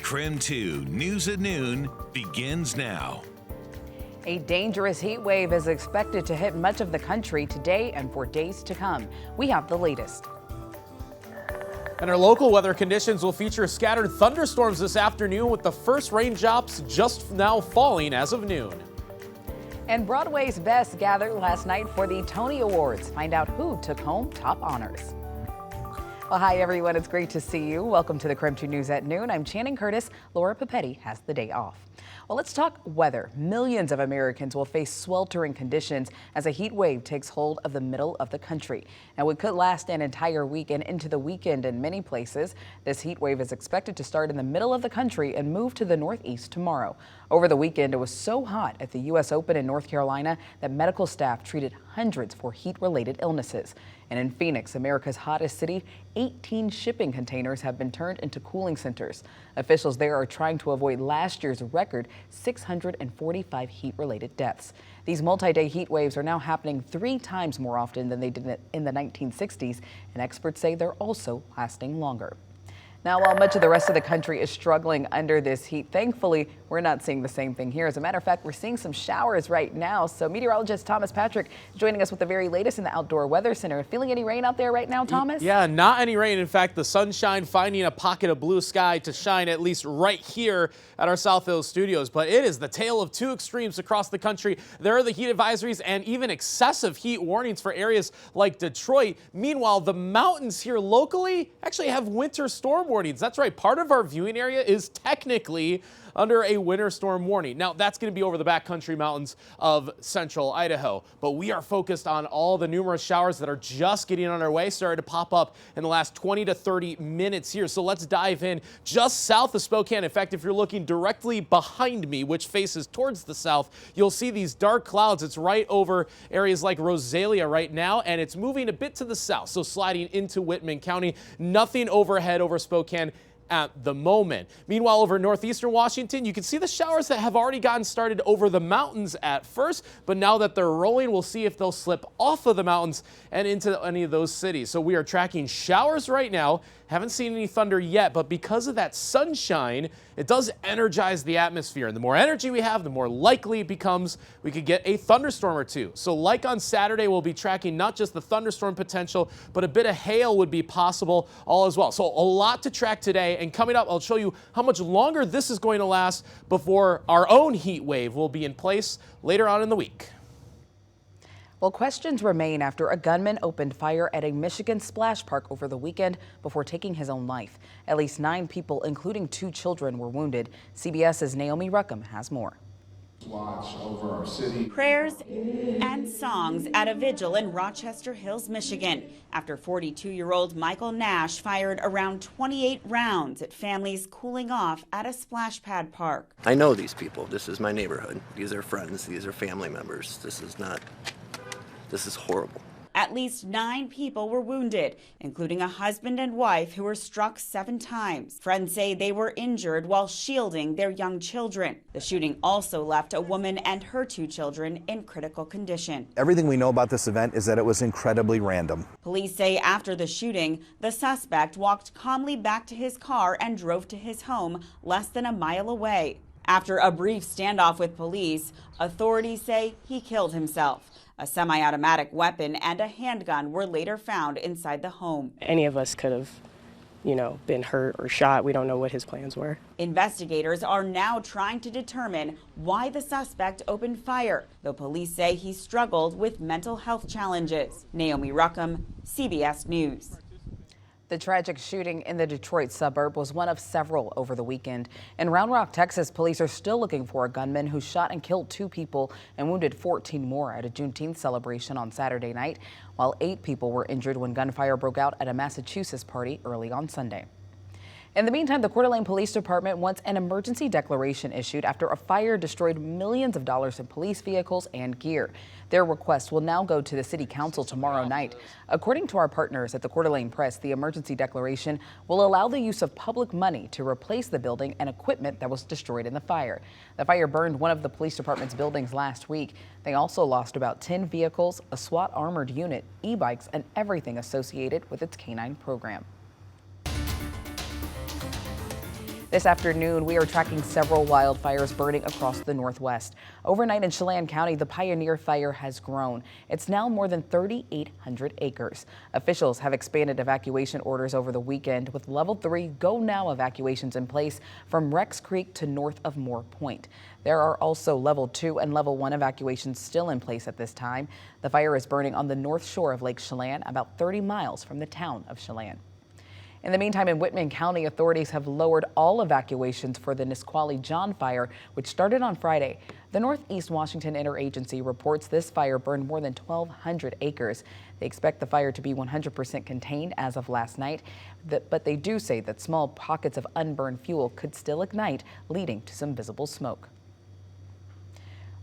KREM 2 News at Noon begins now. A dangerous heat wave is expected to hit much of the country today and for days to come. We have the latest. And our local weather conditions will feature scattered thunderstorms this afternoon, with the first raindrops just now falling as of noon. And Broadway's best gathered last night for the Tony Awards. Find out who took home top honors. Well, hi, everyone. It's great to see you. Welcome to the KREM 2 News at Noon. I'm Channing Curtis. Laura Papetti has the day off. Well, let's talk weather. Millions of Americans will face sweltering conditions as a heat wave takes hold of the middle of the country. Now, it could last an entire week and into the weekend in many places. This heat wave is expected to start in the middle of the country and move to the northeast tomorrow. Over the weekend, it was so hot at the U.S. Open in North Carolina that medical staff treated hundreds for heat-related illnesses. And in Phoenix, America's hottest city, 18 shipping containers have been turned into cooling centers. Officials there are trying to avoid last year's record 645 heat-related deaths. These multi-day heat waves are now happening 3 times more often than they did in the 1960s, and experts say they're also lasting longer. Now, while much of the rest of the country is struggling under this heat, thankfully, we're not seeing the same thing here. As a matter of fact, we're seeing some showers right now. So meteorologist Thomas Patrick is joining us with the very latest in the Outdoor Weather Center. Feeling any rain out there right now, Thomas? Yeah, not any rain. In fact, the sunshine finding a pocket of blue sky to shine, at least right here at our South Hills studios. But it is the tale of 2 extremes across the country. There are the heat advisories and even excessive heat warnings for areas like Detroit. Meanwhile, the mountains here locally actually have winter storm warnings. That's right. Part of our viewing area is technically under a winter storm warning. Now, that's going to be over the backcountry mountains of central Idaho. But we are focused on all the numerous showers that are just getting on our way, started to pop up in the last 20 to 30 minutes here. So let's dive in just south of Spokane. In fact, if you're looking directly behind me, which faces towards the south, you'll see these dark clouds. It's right over areas like Rosalia right now, and it's moving a bit to the south, so sliding into Whitman County. Nothing overhead over Spokane at the moment. Meanwhile, over northeastern Washington, you can see the showers that have already gotten started over the mountains at first, but now that they're rolling, we'll see if they'll slip off of the mountains and into any of those cities. So we are tracking showers right now. Haven't seen any thunder yet, but because of that sunshine, it does energize the atmosphere. And the more energy we have, the more likely it becomes we could get a thunderstorm or two. So like on Saturday, we'll be tracking not just the thunderstorm potential, but a bit of hail would be possible all as well. So a lot to track today. And coming up, I'll show you how much longer this is going to last before our own heat wave will be in place later on in the week. Well, questions remain after a gunman opened fire at a Michigan splash park over the weekend before taking his own life. At least 9 people, including 2 children, were wounded. CBS's Naomi Ruckham has more. Watch over our city. Prayers and songs at a vigil in Rochester Hills, Michigan, after 42-year-old Michael Nash fired around 28 rounds at families cooling off at a splash pad park. I know these people. This is my neighborhood. These are friends. These are family members. This is horrible. At least 9 people were wounded, including a husband and wife who were struck 7 times. Friends say they were injured while shielding their young children. The shooting also left a woman and her 2 children in critical condition. Everything we know about this event is that it was incredibly random. Police say after the shooting, the suspect walked calmly back to his car and drove to his home less than a mile away. After a brief standoff with police, authorities say he killed himself. A semi-automatic weapon and a handgun were later found inside the home. Any of us could have, been hurt or shot. We don't know what his plans were. Investigators are now trying to determine why the suspect opened fire, though police say he struggled with mental health challenges. Naomi Ruckham, CBS News. The tragic shooting in the Detroit suburb was one of several over the weekend. In Round Rock, Texas, police are still looking for a gunman who shot and killed 2 people and wounded 14 more at a Juneteenth celebration on Saturday night, while 8 people were injured when gunfire broke out at a Massachusetts party early on Sunday. In the meantime, the Coeur d'Alene Police Department wants an emergency declaration issued after a fire destroyed millions of dollars in police vehicles and gear. Their request will now go to the City Council tomorrow night. According to our partners at the Coeur d'Alene Press, the emergency declaration will allow the use of public money to replace the building and equipment that was destroyed in the fire. The fire burned one of the police department's buildings last week. They also lost about 10 vehicles, a SWAT armored unit, e-bikes, and everything associated with its canine program. This afternoon, we are tracking several wildfires burning across the Northwest. Overnight in Chelan County, the Pioneer Fire has grown. It's now more than 3,800 acres. Officials have expanded evacuation orders over the weekend with Level 3 Go Now evacuations in place from Rex Creek to north of Moore Point. There are also Level 2 and Level 1 evacuations still in place at this time. The fire is burning on the north shore of Lake Chelan, about 30 miles from the town of Chelan. In the meantime, in Whitman County, authorities have lowered all evacuations for the Nisqually John fire, which started on Friday. The Northeast Washington Interagency reports this fire burned more than 1,200 acres. They expect the fire to be 100% contained as of last night, but they do say that small pockets of unburned fuel could still ignite, leading to some visible smoke.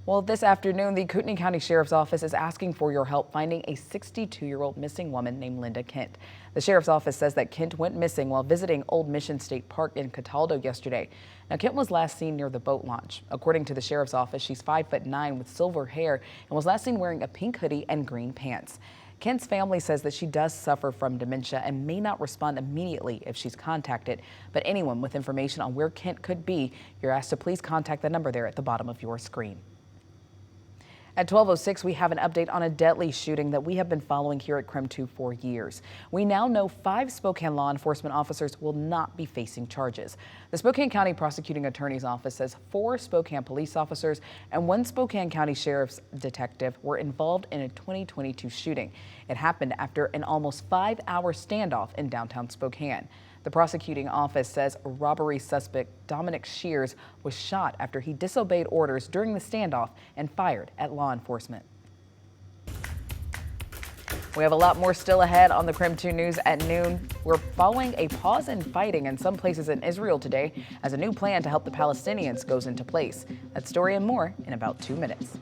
Well, this afternoon, the Kootenai County Sheriff's Office is asking for your help finding a 62-year-old missing woman named Linda Kent. The Sheriff's Office says that Kent went missing while visiting Old Mission State Park in Cataldo yesterday. Now, Kent was last seen near the boat launch. According to the Sheriff's Office, she's 5'9" with silver hair and was last seen wearing a pink hoodie and green pants. Kent's family says that she does suffer from dementia and may not respond immediately if she's contacted. But anyone with information on where Kent could be, you're asked to please contact the number there at the bottom of your screen. At 12:06, we have an update on a deadly shooting that we have been following here at KREM 2 for years. We now know 5 Spokane law enforcement officers will not be facing charges. The Spokane County Prosecuting Attorney's Office says 4 Spokane police officers and 1 Spokane County Sheriff's detective were involved in a 2022 shooting. It happened after an almost 5-hour standoff in downtown Spokane. The prosecuting office says robbery suspect Dominic Shears was shot after he disobeyed orders during the standoff and fired at law enforcement. We have a lot more still ahead on the KREM 2 News at noon. We're following a pause in fighting in some places in Israel today as a new plan to help the Palestinians goes into place. That story and more in about 2 minutes.